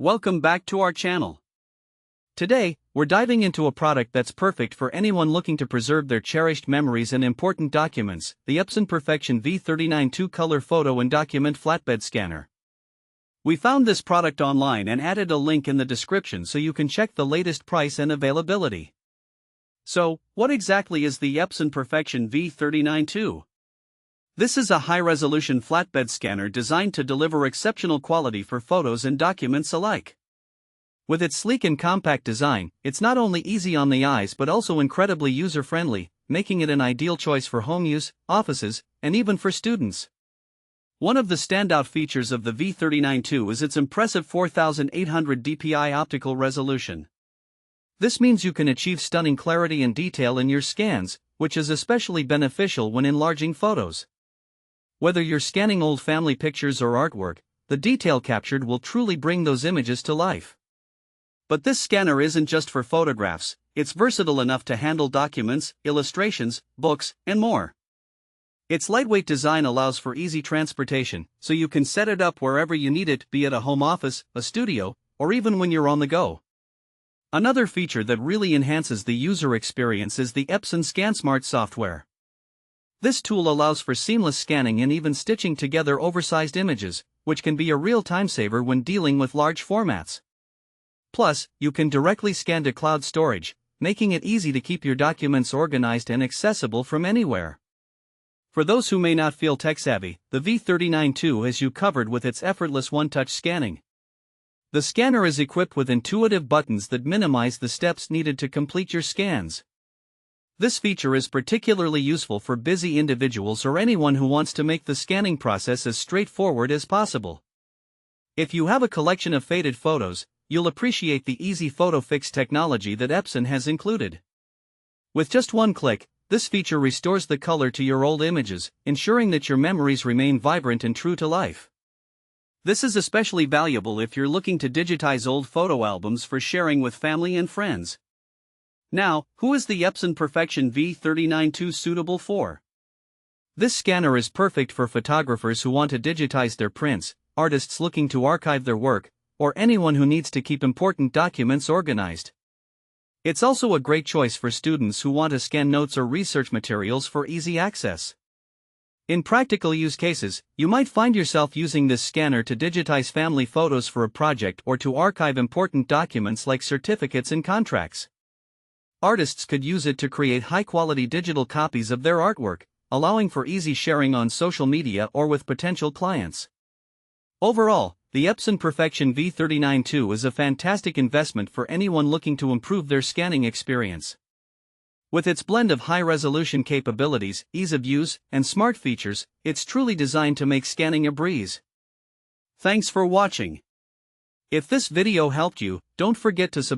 Welcome back to our channel. Today, we're diving into a product that's perfect for anyone looking to preserve their cherished memories and important documents, the Epson Perfection V39 II color photo and document flatbed scanner. We found this product online and added a link in the description so you can check the latest price and availability. So, what exactly is the Epson Perfection V39 II? This is a high-resolution flatbed scanner designed to deliver exceptional quality for photos and documents alike. With its sleek and compact design, it's not only easy on the eyes but also incredibly user-friendly, making it an ideal choice for home use, offices, and even for students. One of the standout features of the V39 II is its impressive 4800 dpi optical resolution. This means you can achieve stunning clarity and detail in your scans, which is especially beneficial when enlarging photos. Whether you're scanning old family pictures or artwork, the detail captured will truly bring those images to life. But this scanner isn't just for photographs, it's versatile enough to handle documents, illustrations, books, and more. Its lightweight design allows for easy transportation, so you can set it up wherever you need it, be it a home office, a studio, or even when you're on the go. Another feature that really enhances the user experience is the Epson ScanSmart software. This tool allows for seamless scanning and even stitching together oversized images, which can be a real time saver when dealing with large formats. Plus, you can directly scan to cloud storage, making it easy to keep your documents organized and accessible from anywhere. For those who may not feel tech-savvy, the V39 II has you covered with its effortless one-touch scanning. The scanner is equipped with intuitive buttons that minimize the steps needed to complete your scans. This feature is particularly useful for busy individuals or anyone who wants to make the scanning process as straightforward as possible. If you have a collection of faded photos, you'll appreciate the easy photo fix technology that Epson has included. With just one click, this feature restores the color to your old images, ensuring that your memories remain vibrant and true to life. This is especially valuable if you're looking to digitize old photo albums for sharing with family and friends. Now, who is the Epson Perfection V39 II suitable for? This scanner is perfect for photographers who want to digitize their prints, artists looking to archive their work, or anyone who needs to keep important documents organized. It's also a great choice for students who want to scan notes or research materials for easy access. In practical use cases, you might find yourself using this scanner to digitize family photos for a project or to archive important documents like certificates and contracts. Artists could use it to create high-quality digital copies of their artwork, allowing for easy sharing on social media or with potential clients. Overall, the Epson Perfection V39 II is a fantastic investment for anyone looking to improve their scanning experience. With its blend of high-resolution capabilities, ease of use, and smart features, it's truly designed to make scanning a breeze. Thanks for watching. If this video helped you, don't forget to subscribe.